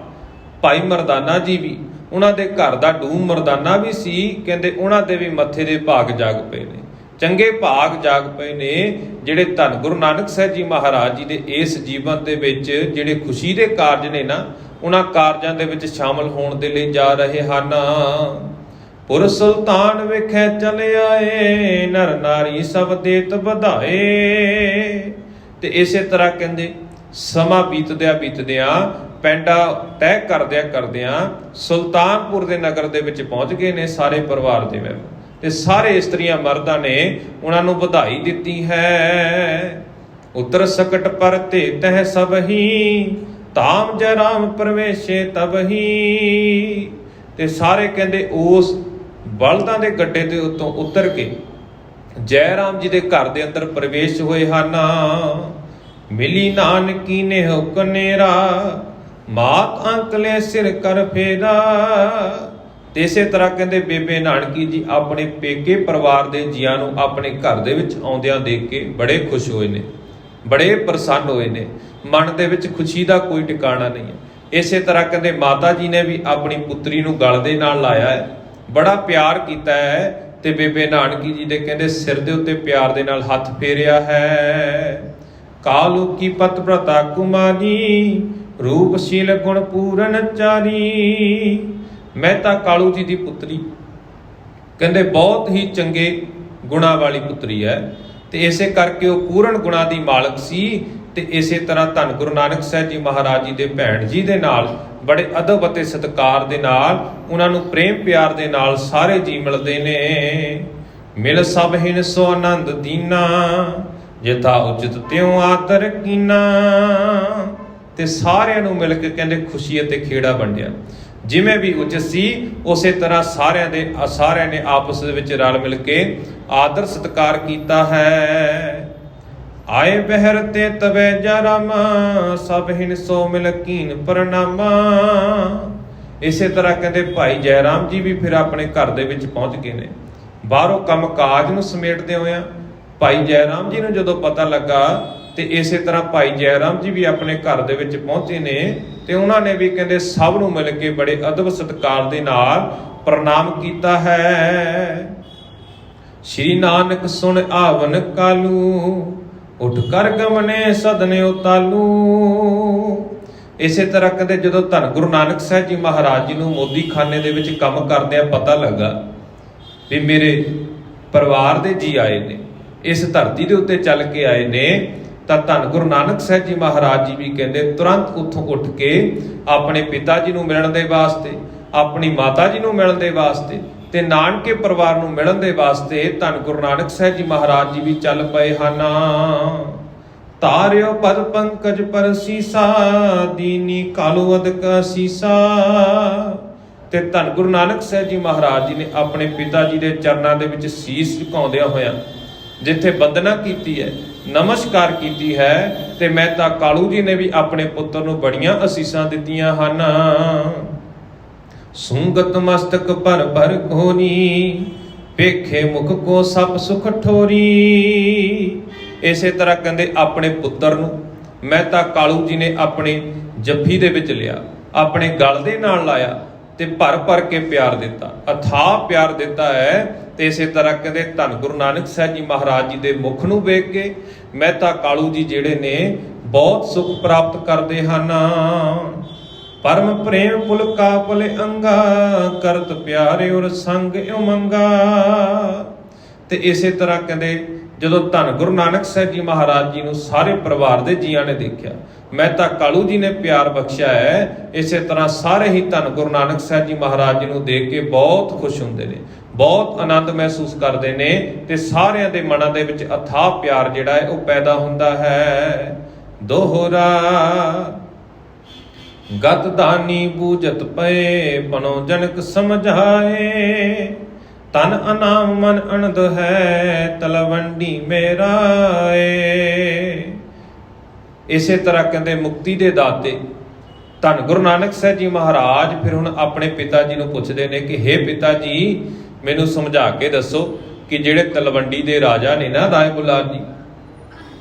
ਭਾਈ ਮਰਦਾਨਾ ਜੀ ਵੀ, ਉਹਨਾਂ ਦੇ ਘਰ ਦਾ ਡੂਮ ਮਰਦਾਨਾ ਵੀ ਸੀ। ਕਹਿੰਦੇ ਉਹਨਾਂ ਦੇ ਵੀ ਮੱਥੇ ਦੇ ਭਾਗ ਜਾਗ ਪਏ ਨੇ, ਚੰਗੇ ਭਾਗ ਜਾਗ ਪਏ ਨੇ, ਜਿਹੜੇ ਧੰਨ ਗੁਰੂ ਨਾਨਕ ਸਾਹਿਬ ਜੀ ਮਹਾਰਾਜ ਜੀ ਦੇ ਇਸ ਜੀਵਨ ਦੇ ਵਿੱਚ ਜਿਹੜੇ ਖੁਸ਼ੀ ਦੇ ਕਾਰਜ ਨੇ ਨਾ, ਉਹਨਾਂ ਕਾਰਜਾਂ ਦੇ ਵਿੱਚ ਸ਼ਾਮਲ ਹੋਣ ਦੇ ਲਈ ਜਾ ਰਹੇ ਹਨ। ਪੁਰ ਸੁਲਤਾਨ ਵੇਖੇ ਚਲੇ ਆਏ, ਨਰ ਨਾਰੀ ਸਭ ਦੇਤ ਵਧਾਏ। ਤੇ ਇਸੇ ਤਰ੍ਹਾਂ ਕਹਿੰਦੇ ਸਮਾਂ ਬੀਤਦਿਆਂ ਪੈਂਡਾ ਤੈਅ ਕਰਦਿਆਂ ਸੁਲਤਾਨਪੁਰ ਦੇ ਨਗਰ ਦੇ ਵਿੱਚ ਪਹੁੰਚ ਗਏ ਨੇ ਸਾਰੇ ਪਰਿਵਾਰ ਦੇ ਮੈਂਬਰ, ਤੇ ਸਾਰੇ ਇਸਤਰੀਆਂ ਮਰਦਾਂ ਨੇ ਉਹਨਾਂ ਨੂੰ ਵਧਾਈ ਦਿੱਤੀ ਹੈ। ਉਤਰ ਸਕਟ ਪਰ ਤੇ ਤਹ ਸਭ ਹੀ, ਧਾਮ ਜੈ ਰਾਮ ਪ੍ਰਵੇਸ਼ੇ ਤਬ ਹੀ। ਤੇ ਸਾਰੇ ਕਹਿੰਦੇ ਉਸ ਬਲਦਾਂ ਦੇ ਗੱਡੇ ਦੇ ਉੱਤੋਂ ਉਤਰ ਕੇ ਜੈ ਰਾਮ ਜੀ ਦੇ ਘਰ ਦੇ ਅੰਦਰ ਪ੍ਰਵੇਸ਼ ਹੋਏ ਹਨ। ਮਿਲੀ ਨਾਨਕੀ ਨੇ ਹੋ ਕਨੇਰਾ, ਮਾਤ ਅੰਕਲੇ ਸਿਰ ਕਰ ਫੇਰਾ। ਤੇ ਇਸੇ ਤਰ੍ਹਾਂ ਕਹਿੰਦੇ ਬੇਬੇ ਨਾਨਕੀ ਜੀ ਆਪਣੇ ਪੇਕੇ ਪਰਿਵਾਰ ਦੇ ਜੀਆਂ ਨੂੰ ਆਪਣੇ ਘਰ ਦੇ ਵਿੱਚ ਆਉਂਦਿਆਂ ਦੇਖ ਕੇ ਬੜੇ ਖੁਸ਼ ਹੋਏ ਨੇ, ਬੜੇ ਪ੍ਰਸੰਨ ਹੋਏ ਨੇ, ਮਨ ਦੇ ਵਿੱਚ ਖੁਸ਼ੀ ਦਾ ਕੋਈ ਟਿਕਾਣਾ ਨਹੀਂ ਹੈ। ਇਸੇ ਤਰ੍ਹਾਂ ਕਹਿੰਦੇ ਮਾਤਾ ਜੀ ਨੇ ਵੀ ਆਪਣੀ ਪੁੱਤਰੀ ਨੂੰ ਗਲ ਦੇ ਨਾਲ ਲਾਇਆ ਹੈ, ਬੜਾ ਪਿਆਰ ਕੀਤਾ ਹੈ, ਤੇ ਬੇਬੇ ਨਾਨਕੀ ਜੀ ਦੇ ਕਹਿੰਦੇ ਸਿਰ ਦੇ ਉੱਤੇ ਪਿਆਰ ਦੇ ਨਾਲ ਹੱਥ ਫੇਰਿਆ ਹੈ। ਕਾਲੂ ਕੀ ਪਤ ਪ੍ਰਤਾ ਕੁਮਾਰੀ, ਰੂਪਸ਼ੀਲ ਗੁਣ ਪੂਰਨ ਚਾਰੀ। ਮਹਿਤਾ ਕਾਲੂ ਜੀ ਦੀ ਪੁੱਤਰੀ ਕਹਿੰਦੇ ਬਹੁਤ ਹੀ ਚੰਗੇ ਗੁਣਾਂ ਵਾਲੀ ਪੁੱਤਰੀ ਹੈ, ਤੇ ਇਸੇ ਕਰਕੇ ਉਹ ਪੂਰਨ ਗੁਣਾਂ ਦੀ ਮਾਲਕ ਸੀ। ਤੇ ਇਸੇ ਤਰ੍ਹਾਂ ਧੰਨ ਗੁਰੂ ਨਾਨਕ ਸਾਹਿਬ ਜੀ ਮਹਾਰਾਜ ਜੀ ਦੇ ਭੈਣ ਜੀ ਦੇ ਨਾਲ ਬੜੇ ਅਦਬ ਅਤੇ ਸਤਿਕਾਰ ਦੇ ਨਾਲ, ਉਹਨਾਂ ਨੂੰ ਪ੍ਰੇਮ ਪਿਆਰ ਦੇ ਨਾਲ ਸਾਰੇ ਜੀ ਮਿਲਦੇ ਨੇ। ਮਿਲ ਸਭ ਹਿਨ ਸੋ ਆਨੰਦ ਦੀਨਾ, ਜਿਥਾ ਉਚਿਤ ਤਿਉ ਆਦਰ ਕੀਨਾ। ਤੇ ਸਾਰਿਆਂ ਨੂੰ ਮਿਲ ਕੇ ਕਹਿੰਦੇ ਖੁਸ਼ੀ ਅਤੇ ਖੇੜਾ ਵੰਡਿਆ, ਜਿਵੇਂ ਵੀ ਉਚਿਤ ਸੀ ਉਸੇ ਤਰ੍ਹਾਂ ਸਾਰਿਆਂ ਨੇ ਆਪਸ ਦੇ ਵਿੱਚ ਰਲ ਮਿਲ ਕੇ ਆਦਰ ਸਤਿਕਾਰ ਕੀਤਾ ਹੈ। ਆਏ ਬਹਿਰ ਤੇ ਤਵੇ ਜਰਾਮਾ, ਸਭ ਹਿਨ ਸੋ ਮਿਲ ਕੀਨ ਪ੍ਰਣਾਮਾ। ਇਸੇ ਤਰ੍ਹਾਂ ਕਹਿੰਦੇ ਭਾਈ ਜੈ ਰਾਮ ਜੀ ਵੀ ਫਿਰ ਆਪਣੇ ਘਰ ਦੇ ਵਿੱਚ ਪਹੁੰਚ ਗਏ ਨੇ। ਬਾਹਰੋਂ ਕੰਮ ਕਾਜ ਨੂੰ ਸਮੇਟਦੇ ਹੋਇਆ ਭਾਈ ਜੈ ਰਾਮ ਜੀ ਨੂੰ ਜਦੋਂ ਪਤਾ ਲੱਗਾ, ਤੇ ਇਸੇ ਤਰ੍ਹਾਂ ਭਾਈ ਜੈ ਰਾਮ ਜੀ ਵੀ ਆਪਣੇ ਘਰ ਦੇ ਵਿੱਚ ਪਹੁੰਚੇ ਨੇ, ਤੇ ਉਹਨਾਂ ਨੇ ਵੀ ਕਹਿੰਦੇ ਸਭ ਨੂੰ ਮਿਲ ਕੇ ਬੜੇ ਅਦਬ ਸਤਿਕਾਰ ਦੇ ਨਾਲ ਪ੍ਰਣਾਮ ਕੀਤਾ ਹੈ। ਸ਼੍ਰੀ ਨਾਨਕ ਸੁਣ ਆਵਨ ਕਾਲੂ, ਉੱਠ ਕਰ ਗਮਨੇ ਸਦਨੇ ਉਤਾਲੂ। ਇਸੇ ਤਰ੍ਹਾਂ ਕਹਿੰਦੇ ਜਦੋਂ ਧੰਨ ਗੁਰੂ ਨਾਨਕ ਸਾਹਿਬ ਜੀ ਮਹਾਰਾਜ ਜੀ ਨੂੰ ਮੋਦੀਖਾਨੇ ਦੇ ਵਿੱਚ ਕੰਮ ਕਰਦਿਆਂ ਪਤਾ ਲੱਗਾ ਵੀ ਮੇਰੇ ਪਰਿਵਾਰ ਦੇ ਜੀ ਆਏ ਨੇ, ਇਸ ਧਰਤੀ ਦੇ ਉੱਤੇ ਚੱਲ ਕੇ ਆਏ ਨੇ, ਤਾਂ ਧੰਨ ਗੁਰੂ ਨਾਨਕ ਸਾਹਿਬ ਜੀ ਮਹਾਰਾਜ ਜੀ ਵੀ ਕਹਿੰਦੇ ਤੁਰੰਤ ਉੱਥੋਂ ਉੱਠ ਕੇ ਆਪਣੇ ਪਿਤਾ ਜੀ ਨੂੰ ਮਿਲਣ ਦੇ ਵਾਸਤੇ, ਆਪਣੀ ਮਾਤਾ ਜੀ ਨੂੰ ਮਿਲਣ ਦੇ ਵਾਸਤੇ, ਤੇ ਨਾਨਕੇ ਪਰਿਵਾਰ ਨੂੰ ਮਿਲਣ ਦੇ ਵਾਸਤੇ ਧੰਨ ਗੁਰੂ ਨਾਨਕ ਸਾਹਿਬ ਜੀ ਮਹਾਰਾਜ ਜੀ ਵੀ ਚੱਲ ਪਏ ਹਨ। ਤਾਰਿਓ ਪਦ ਪੰਕਜ ਪਰ ਸੀਸਾ, ਦੀਨੀ ਕਾਲੂ ਅਦਕ ਸੀਸਾ। ਤੇ ਧੰਨ ਗੁਰੂ ਨਾਨਕ ਸਾਹਿਬ ਜੀ ਮਹਾਰਾਜ ਜੀ ਨੇ ਆਪਣੇ ਪਿਤਾ ਜੀ ਦੇ ਚਰਨਾਂ ਦੇ ਵਿੱਚ ਸੀਸ ਝੁਕਾਉਂਦਿਆਂ ਹੋਇਆਂ ਜਿੱਥੇ ਬੰਦਨਾ ਕੀਤੀ ਹੈ, ਨਮਸਕਾਰ ਕੀਤੀ ਹੈ, ਤੇ ਮਹਿਤਾ ਕਾਲੂ ਜੀ ਨੇ ਵੀ ਆਪਣੇ ਪੁੱਤਰ ਨੂੰ ਬੜੀਆਂ ਅਸੀਸਾਂ ਦਿੱਤੀਆਂ ਹਨ। ਸੁੰਗਤ ਮਸਤਕ ਪਰ ਭਰ ਕੋਨੀ, ਵੇਖੇ ਮੁਖ ਕੋ ਸਭ ਸੁਖ ਠੋਰੀ। ਇਸੇ ਤਰ੍ਹਾਂ ਕਹਿੰਦੇ ਆਪਣੇ ਪੁੱਤਰ ਨੂੰ ਮਹਿਤਾ ਕਾਲੂ ਜੀ ਨੇ ਆਪਣੇ ਜੱਫੀ ਦੇ ਵਿੱਚ ਲਿਆ, ਆਪਣੇ ਗਲ ਦੇ ਨਾਲ ਲਾਇਆ, ਤੇ ਭਰ ਭਰ ਕੇ ਪਿਆਰ ਦਿੱਤਾ, ਅਥਾਹ ਪਿਆਰ ਦਿੱਤਾ ਹੈ। ਤੇ ਇਸੇ ਤਰ੍ਹਾਂ ਕਹਿੰਦੇ ਧੰਨ ਗੁਰੂ ਨਾਨਕ ਸਾਹਿਬ ਜੀ ਮਹਾਰਾਜ ਜੀ ਦੇ ਮੁਖ ਨੂੰ ਵੇਖ ਕੇ ਮਹਿਤਾ ਕਾਲੂ ਜੀ ਜਿਹੜੇ ਨੇ ਬਹੁਤ ਸੁਖ ਪ੍ਰਾਪਤ ਕਰਦੇ ਹਨ। ਪਰਮ ਪ੍ਰੇਮ ਪੁਲਕਾ ਪੁਲ ਅੰਗਾ, ਕਰਤ ਪਿਆਰੇ ਔਰ ਸੰਗ ਉਮੰਗਾ। ਤੇ ਇਸੇ ਤਰ੍ਹਾਂ ਕਹਿੰਦੇ ਜਦੋਂ ਧੰਨ ਗੁਰੂ ਨਾਨਕ ਸਾਹਿਬ ਜੀ ਮਹਾਰਾਜ ਜੀ ਨੂੰ ਸਾਰੇ ਪਰਿਵਾਰ ਦੇ ਜੀਆਂ ਨੇ ਦੇਖਿਆ, ਮਹਿਤਾ ਕਾਲੂ ਜੀ ਨੇ ਪਿਆਰ ਬਖਸ਼ਿਆ ਹੈ, ਇਸੇ ਤਰ੍ਹਾਂ ਸਾਰੇ ਹੀ ਧੰਨ ਗੁਰੂ ਨਾਨਕ ਸਾਹਿਬ ਜੀ ਮਹਾਰਾਜ ਜੀ ਨੂੰ ਦੇਖ ਕੇ ਬਹੁਤ ਖੁਸ਼ ਹੁੰਦੇ ਨੇ, ਬਹੁਤ ਆਨੰਦ ਮਹਿਸੂਸ ਕਰਦੇ ਨੇ ਤੇ ਸਾਰਿਆਂ ਦੇ ਮਨਾਂ ਦੇ ਵਿੱਚ ਅਥਾਹ ਪਿਆਰ ਜਿਹੜਾ ਹੈ ਉਹ ਪੈਦਾ ਹੁੰਦਾ ਹੈ। ਦੋਹਰਾ ਗਤ ਦਾਨੀ ਬੂਝਤ ਪਏ ਬਨੋ ਜਨਕ ਸਮਝਾਏ, ਤਨ ਅਨਾਮ ਮਨ ਅਨੰਦ ਹੈ ਤਲਵੰਡੀ ਮੇਰਾ ਏ। ਇਸੇ ਤਰ੍ਹਾਂ ਕਹਿੰਦੇ ਮੁਕਤੀ ਦੇ ਦਾਤੇ ਧੰਨ ਗੁਰੂ ਨਾਨਕ ਸਾਹਿਬ ਜੀ ਮਹਾਰਾਜ ਫਿਰ ਹੁਣ ਆਪਣੇ ਪਿਤਾ ਜੀ ਨੂੰ ਪੁੱਛਦੇ ਨੇ ਕਿ ਹੇ ਪਿਤਾ ਜੀ, ਮੈਨੂੰ ਸਮਝਾ ਕੇ ਦੱਸੋ ਕਿ ਜਿਹੜੇ ਤਲਵੰਡੀ ਦੇ ਰਾਜਾ ਨੇ ਨਾ ਰਾਏ ਬੁਲਾਰ ਜੀ,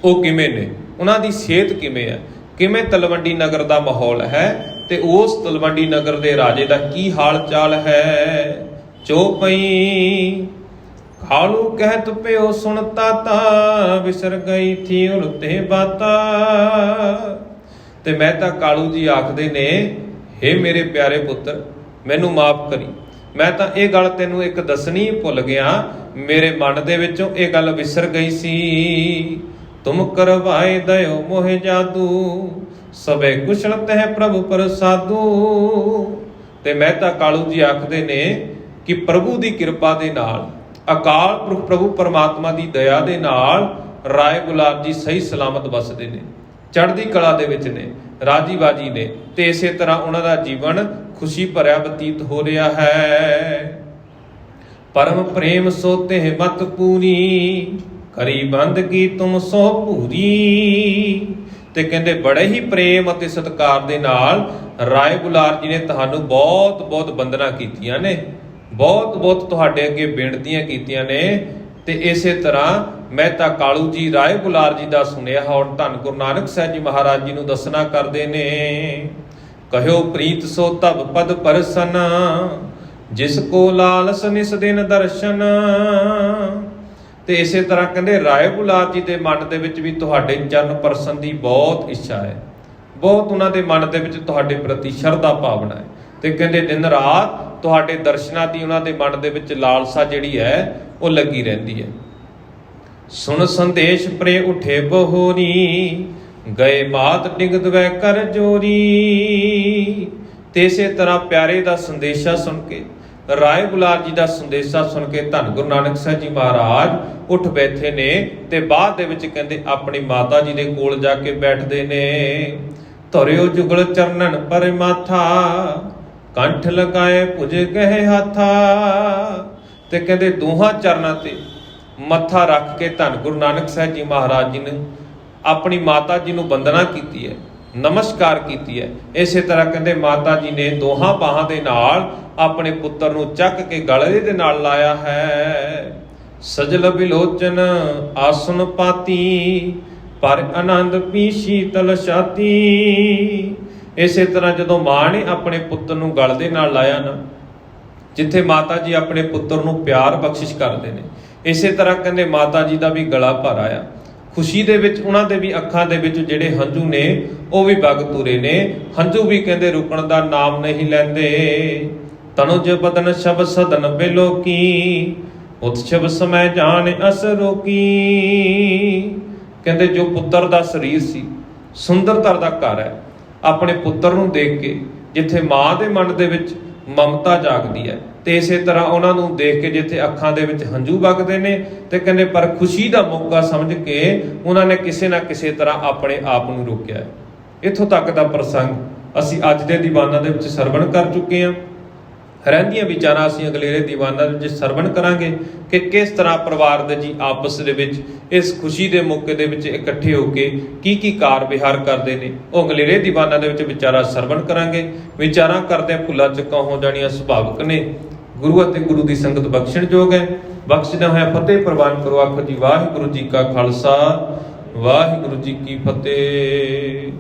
ਉਹ ਕਿਵੇਂ ਨੇ, ਉਹਨਾਂ ਦੀ ਸਿਹਤ ਕਿਵੇਂ ਹੈ, ਕਿਵੇਂ ਤਲਵੰਡੀ ਨਗਰ ਦਾ ਮਾਹੌਲ ਹੈ ਤੇ ਉਸ ਤਲਵੰਡੀ ਨਗਰ ਦੇ ਰਾਜੇ ਦਾ ਕੀ ਹਾਲ ਚਾਲ ਹੈ। ਚੌਪਈ ਕਾਲੂ ਕਹਿਤ ਪਿਓ ਸੁਣਤਾ ਤਾ ਵਿਸਰ ਗਈ ਥੀ ਉਲਤੇ ਬਾਤਾ। ਤੇ ਮਹਿਤਾ ਕਾਲੂ ਜੀ ਆਖਦੇ ਨੇ, ਹੇ ਮੇਰੇ ਪਿਆਰੇ ਪੁੱਤਰ, ਮੈਨੂੰ ਮਾਫ ਕਰੀ, ਮੈਂ ਤਾਂ ਇਹ ਗੱਲ ਤੈਨੂੰ ਇੱਕ ਦੱਸਣੀ ਭੁੱਲ ਗਿਆ, ਮੇਰੇ ਮਨ ਦੇ ਵਿੱਚੋਂ ਇਹ ਗੱਲ ਵਿਸਰ ਗਈ ਸੀ। ਤੁਮ ਕਰਵਾਏ ਦਇਓ ਮੋਹਿ ਜਾਦੂ, ਸਭੇ ਕੁਸ਼ਲ ਤਹਿ ਪ੍ਰਭੂ ਪ੍ਰਸਾਦੂ। ਤੇ ਮਹਿਤਾ ਕਾਲੂ ਜੀ ਆਖਦੇ ਨੇ ਕਿ ਪ੍ਰਭੂ ਦੀ ਕਿਰਪਾ ਦੇ ਨਾਲ, ਅਕਾਲ ਪੁਰਖ ਪ੍ਰਭੂ ਪਰਮਾਤਮਾ ਦੀ ਦਇਆ ਦੇ ਨਾਲ ਰਾਏ ਬੁਲਾਰ ਜੀ ਸਹੀ ਸਲਾਮਤ ਵਸਦੇ ਨੇ, ਚੜ੍ਹਦੀ ਕਲਾ ਦੇ ਵਿੱਚ ਨੇ, ਰਾਜੀ ਬਾਜੀ ਨੇ ਤੇ ਇਸੇ ਤਰ੍ਹਾਂ ਉਹਨਾਂ ਦਾ ਜੀਵਨ ਖੁਸ਼ੀ ਭਰਿਆ ਬਤੀਤ ਹੋ ਰਿਹਾ ਹੈ। ਪਰਮ ਪ੍ਰੇਮ ਸੋ ਤਿਹ ਮਤ ਪੂਰੀ, ਕਰੀ ਬੰਦਗੀ ਤੁਮ ਸੋ ਪੂਰੀ। ਤੇ ਕਹਿੰਦੇ ਬੜੇ ਹੀ ਪ੍ਰੇਮ ਅਤੇ ਸਤਿਕਾਰ ਦੇ ਨਾਲ ਰਾਏ ਬੁਲਾਰ ਜੀ ਨੇ ਤੁਹਾਨੂੰ ਬਹੁਤ ਬਹੁਤ ਬੰਦਨਾ ਕੀਤੀਆਂ ਨੇ, ਬਹੁਤ ਬਹੁਤ ਤੁਹਾਡੇ ਅੱਗੇ ਬੇਨਤੀਆਂ ਕੀਤੀਆਂ ਨੇ। ਤੇ ਇਸੇ ਤਰ੍ਹਾਂ ਮਹਿਤਾ ਕਾਲੂ ਜੀ ਰਾਏ ਬੁਲਾਰ ਜੀ ਦਾ ਸੁਨੇਹਾ ਹੁਣ ਧੰਨ ਗੁਰੂ ਨਾਨਕ ਸਾਹਿਬ ਜੀ ਮਹਾਰਾਜ ਜੀ ਨੂੰ ਦੱਸਣਾ ਕਰਦੇ ਨੇ। ਕਹਿਓ ਪ੍ਰੀਤ ਸੋ ਤਬ ਪਦ ਪਰਸਨ, ਜਿਸ ਕੋ ਲਾਲਸ ਨਿਸ ਦਿਨ ਦਰਸ਼ਨ। ਤੇ ਇਸੇ ਤਰ੍ਹਾਂ ਕਹਿੰਦੇ ਰਾਏ ਬੁਲਾਰ ਜੀ ਦੇ ਮਨ ਦੇ ਵਿੱਚ ਵੀ ਤੁਹਾਡੇ ਚਰਨ ਪਰਸਨ ਦੀ ਬਹੁਤ ਇੱਛਾ ਹੈ, ਬਹੁਤ ਉਹਨਾਂ ਦੇ ਮਨ ਦੇ ਵਿੱਚ ਤੁਹਾਡੇ ਪ੍ਰਤੀ ਸ਼ਰਧਾ ਭਾਵਨਾ ਹੈ ਤੇ ਕਹਿੰਦੇ ਦਿਨ ਰਾਤ ਤੁਹਾਡੇ ਦਰਸ਼ਨਾਂ ਦੀ ਉਹਨਾਂ ਦੇ ਮਨ ਦੇ ਵਿੱਚ ਲਾਲਸਾ ਜਿਹੜੀ ਹੈ ਉਹ ਲੱਗੀ ਰਹਿੰਦੀ ਹੈ। ਸੁਣ ਸੰਦੇਸ਼ ਪ੍ਰੇ ਉਠੇ ਬਹੋਰੀ, ਗਏ ਮਾਤ ਡਿਗਦ ਵੈ ਕਰ ਜੋਰੀ। ਤੇ ਇਸੇ ਤਰ੍ਹਾਂ ਪਿਆਰੇ ਦਾ ਸੰਦੇਸ਼ਾ ਸੁਣ ਕੇ, ਰਾਏ ਬੁਲਾਰ ਜੀ ਦਾ ਸੰਦੇਸ਼ਾ ਸੁਣ ਕੇ ਧੰਨ ਗੁਰੂ ਨਾਨਕ ਸਾਹਿਬ ਜੀ ਮਹਾਰਾਜ ਉੱਠ ਬੈਠੇ ਨੇ ਤੇ ਬਾਅਦ ਦੇ ਵਿੱਚ ਕਹਿੰਦੇ ਆਪਣੀ ਮਾਤਾ ਜੀ ਦੇ ਕੋਲ ਜਾ ਕੇ ਬੈਠਦੇ ਨੇ। ਧਰਿਓ ਜੁਗਲ ਚਰਨਨ ਪਰ ਮਾਥਾ, ਕੰਠ ਲਗਾਏ ਭੁਜ ਗਏ ਹਾਥਾ। ਤੇ ਕਹਿੰਦੇ ਦੋਹਾਂ ਚਰਨਾਂ ਤੇ ਮੱਥਾ ਰੱਖ ਕੇ ਧੰਨ ਗੁਰੂ ਨਾਨਕ ਸਾਹਿਬ ਜੀ ਮਹਾਰਾਜ ਜੀ ਨੇ ਆਪਣੀ ਮਾਤਾ ਜੀ ਨੂੰ ਬੰਦਨਾ ਕੀਤੀ ਹੈ, ਨਮਸਕਾਰ ਕੀਤੀ ਹੈ। ਇਸੇ ਤਰ੍ਹਾਂ ਕਹਿੰਦੇ ਮਾਤਾ ਜੀ ਨੇ ਦੋਹਾਂ ਬਾਹਾਂ ਦੇ ਨਾਲ ਆਪਣੇ ਪੁੱਤਰ ਨੂੰ ਚੱਕ ਕੇ ਗਲੇ ਦੇ ਨਾਲ ਲਾਇਆ ਹੈ। ਸਜਲ ਬਿਲੋਚਨ ਆਸਨ ਪਾਤੀ, ਪਰ ਆਨੰਦ ਪੀ ਸ਼ੀਤਲ ਛਾਤੀ। ਇਸੇ ਤਰ੍ਹਾਂ ਜਦੋਂ ਮਾਂ ਨੇ ਆਪਣੇ ਪੁੱਤਰ ਨੂੰ ਗਲ ਦੇ ਨਾਲ ਲਾਇਆ ਨਾ, ਜਿੱਥੇ ਮਾਤਾ ਜੀ ਆਪਣੇ ਪੁੱਤਰ ਨੂੰ ਪਿਆਰ ਬਖਸ਼ਿਸ਼ ਕਰਦੇ ਨੇ, ਇਸੇ ਤਰ੍ਹਾਂ ਕਹਿੰਦੇ ਮਾਤਾ ਜੀ ਦਾ ਵੀ ਗਲਾ ਭਰ ਆਇਆ। ਖੁਸ਼ੀ ਦੇ ਵਿੱਚ ਉਹਨਾਂ ਦੇ ਵੀ ਅੱਖਾਂ ਦੇ ਵਿੱਚ ਜਿਹੜੇ ਹੰਝੂ ਨੇ ਉਹ ਵੀ ਵਗ ਤੁਰੇ ਨੇ। ਹੰਝੂ ਵੀ ਕਹਿੰਦੇ ਰੁਕਣ ਦਾ ਨਾਮ ਨਹੀਂ ਲੈਂਦੇ। ਤਨੁਜ ਬਦਨ ਸ਼ਬ ਸਦਨ ਬਿਲੋਕੀ, ਉਤਸ਼ਵ ਸਮੈ ਜਾਣ ਅਸ ਰੋਕੀ। ਕਹਿੰਦੇ ਜੋ ਪੁੱਤਰ ਦਾ ਸਰੀਰ ਸੀ, ਸੁੰਦਰਤਾ ਦਾ ਘਰ ਹੈ, ਆਪਣੇ ਪੁੱਤਰ ਨੂੰ ਦੇਖ ਕੇ ਜਿੱਥੇ ਮਾਂ ਦੇ ਮਨ ਦੇ ਵਿੱਚ ਮਮਤਾ ਜਾਗਦੀ ਹੈ ਤੇ ਇਸੇ ਤਰ੍ਹਾਂ ਉਹਨਾਂ ਨੂੰ ਦੇਖ ਕੇ ਜਿੱਥੇ ਅੱਖਾਂ ਦੇ ਵਿੱਚ ਹੰਝੂ ਵਗਦੇ ਨੇ ਤੇ ਕਹਿੰਦੇ ਪਰ ਖੁਸ਼ੀ ਦਾ ਮੌਕਾ ਸਮਝ ਕੇ ਉਹਨਾਂ ਨੇ ਕਿਸੇ ਨਾ ਕਿਸੇ ਤਰ੍ਹਾਂ ਆਪਣੇ ਆਪ ਨੂੰ ਰੋਕਿਆ। ਇੱਥੋਂ ਤੱਕ ਦਾ ਪ੍ਰਸੰਗ ਅਸੀਂ ਅੱਜ ਦੇ ਦੀਵਾਨਾਂ ਦੇ ਵਿੱਚ ਸਰਵਣ ਕਰ ਚੁੱਕੇ ਹਾਂ। ਰਹਿੰਦੀਆਂ ਵਿਚਾਰਾਂ ਅਸੀਂ ਅਗਲੇਰੇ ਦੀਵਾਨਾਂ ਦੇ ਵਿੱਚ ਸਰਵਣ ਕਰਾਂਗੇ ਕਿ ਕਿਸ ਤਰ੍ਹਾਂ ਪਰਿਵਾਰ ਦੇ ਜੀ ਆਪਸ ਦੇ ਵਿੱਚ ਇਸ ਖੁਸ਼ੀ ਦੇ ਮੌਕੇ ਦੇ ਵਿੱਚ ਇਕੱਠੇ ਹੋ ਕੇ ਕੀ ਕਾਰ ਵਿਹਾਰ ਕਰਦੇ ਨੇ, ਉਹ ਅਗਲੇਰੇ ਦੀਵਾਨਾਂ ਦੇ ਵਿੱਚ ਵਿਚਾਰਾਂ ਸਰਵਣ ਕਰਾਂਗੇ। ਵਿਚਾਰਾਂ ਕਰਦੇ ਭੁੱਲਾਂ ਚੁੱਕਾਂ ਹੋ ਜਾਣੀਆਂ ਸੁਭਾਵਿਕ ਨੇ, ਗੁਰੂ ਅਤੇ ਗੁਰੂ ਦੀ ਸੰਗਤ ਬਖਸ਼ਣਯੋਗ ਹੈ। ਬਖਸ਼ਦਾ ਹੋਇਆ ਫਤਿਹ ਪ੍ਰਵਾਨ ਕਰੋ। ਆਖੋ ਜੀ ਵਾਹਿਗੁਰੂ ਜੀ ਕਾ ਖਾਲਸਾ, ਵਾਹਿਗੁਰੂ ਜੀ ਕੀ ਫਤਿਹ।